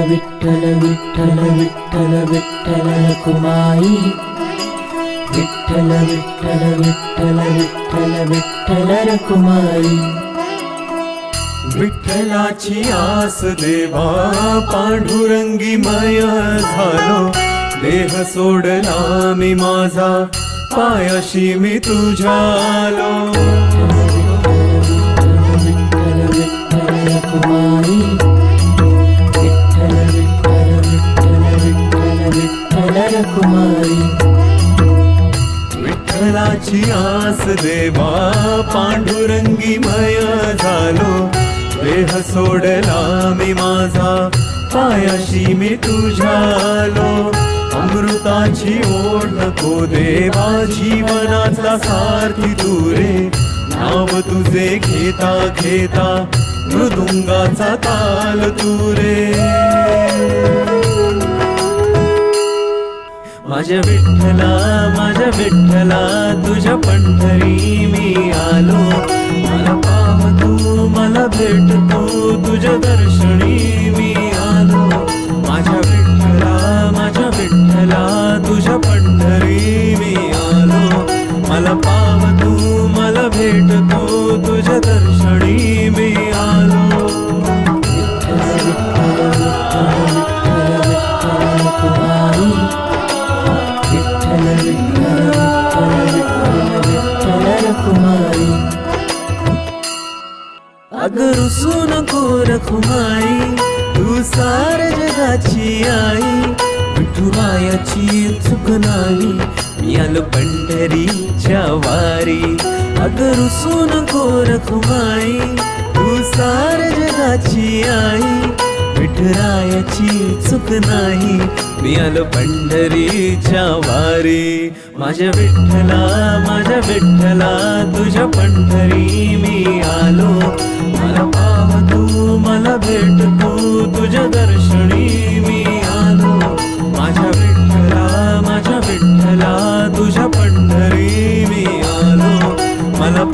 विठ्ठल विठ्ठल विठ्ठल विठ्ठल रखुमाई, विठ्ठल विठ्ठल विठ्ठल विठ्ठल विठ्ठल रखुमाई। विठ्ठलाची आस देवा पांडुरंगी मय झालो, देह सोडला मी माझा पायाशी मी तुझ्या आलो। विठ्ठल विठ्ठल रखुमाई, विठ्ठल विठ्ठल विठ्ठल विठ्ठल विठ्ठल रखुमाई। विठ्ठलाची आस देवा पांडुरंगी मय झालो, देह सोडला मी माझा पायाशी मी तुझ्या आलो। अमृताची ओढ नको देवा जीवनाचा सारथी तू रे, नाव तुझे घेता घेता मृदुंगाचा ताल तू रे। माझ्या विठ्ठला तुझ्या पंढरी मी आलो, मला पाव तू मला भेट तू तुझ्या दर्शनी मी आलो। माझ्या विठ्ठला तुझ्या पंढरी मी आलो, मला पाव तू मला भेट तू तुझ्या दर्शनी मी आलो। विठ्ठल विठ्ठल विठ्ठल विठ्ठल रखुमाई। अगं रुसू नको रखुमाई, तू सार जगाची आई, विठुरायाची चूक नाही, मी आलो पंढरीच्या वारी। अगं रुसू नको रखुमाई, तू सार जगाची आई, विठुरायाची चूक नाही, मी आलो पंढरीच्या वारी। माझ्या विठ्ठला तुझ्या पंढरी मी आलो, मला पाव तू मला भेट तू तुझ्या दर्शनी मी आलो। माझ्या विठ्ठला तुझ्या पंढरी मी आलो, मला